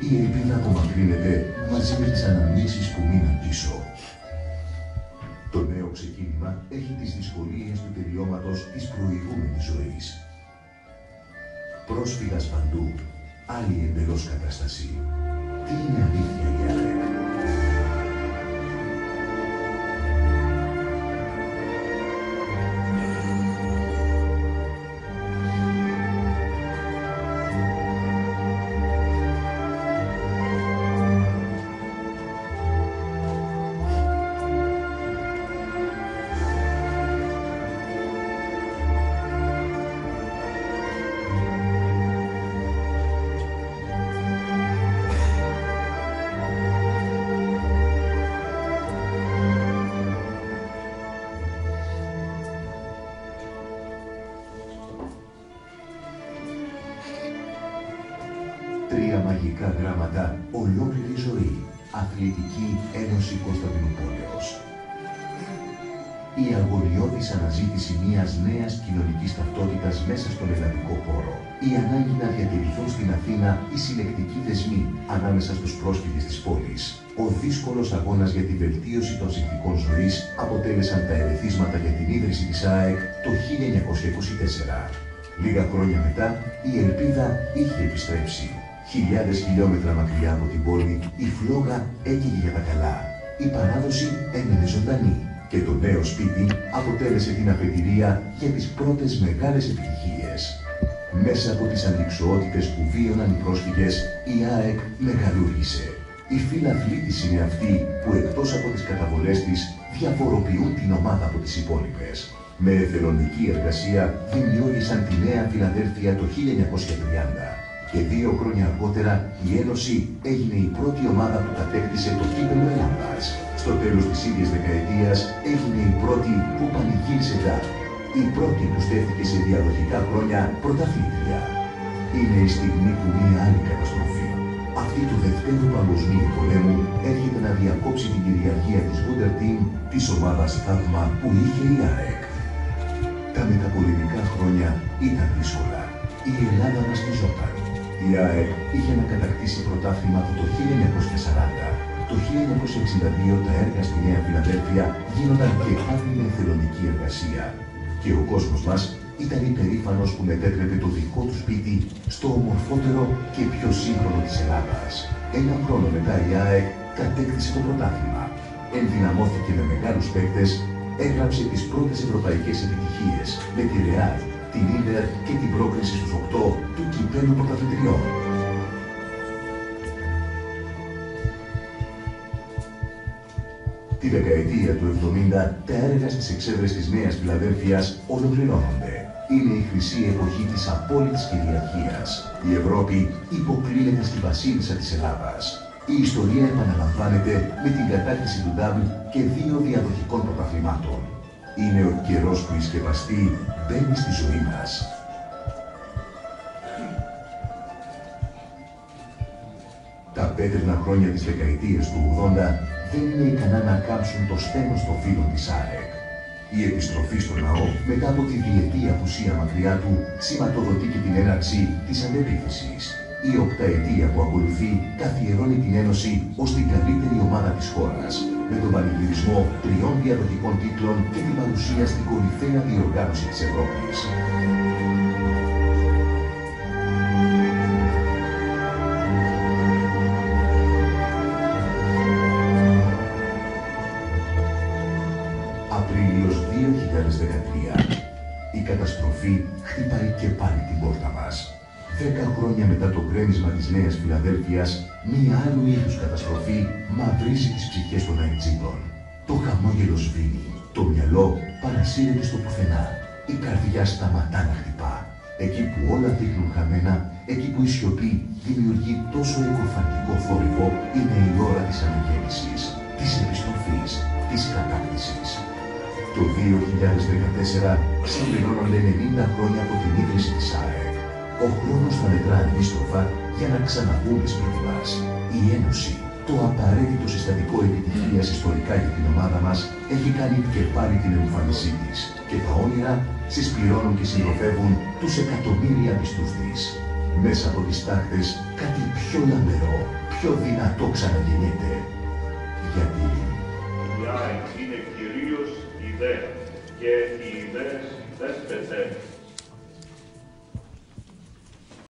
η ελπίδα απομακρύνεται μαζί με τις αναμνήσεις που μείναν πίσω. Το νέο ξεκίνημα έχει τις δυσκολίες του τελειώματος της προηγούμενης ζωής. Πρόσφυγας παντού, άλλη εντελώς κατάσταση. Τι είναι αλήθεια η ΑΕΚ? Τρία μαγικά γράμματα, ολόκληρη ζωή. Αθλητική Ένωση Κωνσταντινούπολεως. Η αγωνιώδης αναζήτηση μιας νέας κοινωνικής ταυτότητας μέσα στον ελλαδικό χώρο. Η ανάγκη να διατηρηθούν στην Αθήνα οι συλλεκτικοί δεσμοί ανάμεσα στους πρόσφυγες της πόλης. Ο δύσκολος αγώνας για τη βελτίωση των συνθηκών ζωής αποτέλεσαν τα ερεθίσματα για την ίδρυση της ΑΕΚ το 1924. Λίγα χρόνια μετά, η ελπίδα είχε επιστρέψει. Χιλιάδες χιλιόμετρα μακριά από την πόλη, η φλόγα έκαιγε για τα καλά. Η παράδοση έμεινε ζωντανή και το νέο σπίτι αποτέλεσε την αφετηρία για τις πρώτες μεγάλες επιτυχίες. Μέσα από τις αντιξοότητες που βίωναν οι πρόσφυγες, η ΑΕΚ μεγαλούργησε. Οι φίλαθλοι της είναι αυτοί που εκτός από τις καταβολές της διαφοροποιούν την ομάδα από τις υπόλοιπες. Με εθελοντική εργασία δημιούργησαν τη Νέα Φιλαδέλφια το 1930. Και 2 χρόνια αργότερα η Ένωση έγινε η πρώτη ομάδα που κατέκτησε το κύπελλο Ελλάδας. Στο τέλος της ίδιας δεκαετίας έγινε η πρώτη που πανηγύρισε τάφη. Η πρώτη που στέφθηκε σε διαδοχικά χρόνια πρωταθλήτρια. Είναι η στιγμή που μία άλλη καταστροφή, αυτή του Δευτέρου Παγκοσμίου Πολέμου, έρχεται να διακόψει την κυριαρχία της Wonder Team, της ομάδας θαύμα που είχε η ΑΕΚ. Τα μεταπολεμικά χρόνια ήταν δύσκολα. Η Ελλάδα μαστιζόταν. Η ΑΕΚ είχε να κατακτήσει πρωτάθλημα από το 1940. Το 1962 τα έργα στη Νέα Φιλαδέλφια γίνονταν και πάλι με εθελοντική εργασία. Και ο κόσμος μας ήταν υπερήφανος που μετέτρεπε το δικό του σπίτι στο ομορφότερο και πιο σύγχρονο της Ελλάδας. Ένα χρόνο μετά η ΑΕΚ κατέκτησε το πρωτάθλημα. Ενδυναμώθηκε με μεγάλους παίκτες, έγραψε τις πρώτες ευρωπαϊκές επιτυχίες με τη Ρεάλ, την Ίντερ και την πρόκριση στους 8 του κυπέλλου πρωταθλητριών. Τη δεκαετία του 70 τα έργα στις εξέδρες της Νέας Φιλαδέλφειας ολοκληρώνονται. Είναι η χρυσή εποχή της απόλυτης κυριαρχίας. Η Ευρώπη υποκλίνεται στη βασίλισσα της Ελλάδας. Η ιστορία επαναλαμβάνεται με την κατάκτηση του ντάμπλ και 2 διαδοχικών πρωταθλημάτων. Είναι ο καιρός που η σκεπαστή μπαίνει στη ζωή μας. Τα πέτρινα χρόνια της δεκαετίας του 80 δεν είναι ικανά να κάμψουν το στένος των φίλων της ΑΕΚ. Η επιστροφή στο ναό μετά από τη διετή απουσία μακριά του σηματοδοτεί και την έναρξη της αντεπίθεσης. Η οκταετία που ακολουθεί καθιερώνει την Ένωση ως την καλύτερη ομάδα της χώρας, με τον πανηγυρισμό 3 διαδοχικών τίτλων και την παρουσία στην κορυφαία διοργάνωση της Ευρώπης. Απρίλιος 2013. Η καταστροφή χτυπάει και πάλι την πόρτα μας. 10 χρόνια μετά το γκρέμισμα της Νέας Φιλαδέλφειας, μία άλλου είδους καταστροφή μαυρίζει τις ψυχές των αεκτζίδων. Το χαμόγελο σβήνει, το μυαλό παρασύρεται στο πουθενά, η καρδιά σταματά να χτυπά. Εκεί που όλα δείχνουν χαμένα, εκεί που η σιωπή δημιουργεί τόσο εκοφαντικό θόρυβο, είναι η ώρα της αναγέννησης, της επιστροφής, της κατάκτησης. Το 2014 συμπληρώνονται 90 χρόνια από την ίδρυση της ΑΕΚ. Ο χρόνος θα μετρά αντίστροφα για να ξαναβγούμε σπίτι μας. Η Ένωση, το απαραίτητο συστατικό επιτυχίας ιστορικά για την ομάδα μας, έχει κάνει και πάλι την εμφάνισή της και τα όνειρα συσπληρώνουν και συντροφεύουν τους εκατομμύρια πιστούς της. μέσα από τις τάχτες κάτι πιο λαμπερό, πιο δυνατό ξαναγεννιέται. Γιατί είναι κυρίως ιδέα και οι ιδέες δεν πεθαίνουν.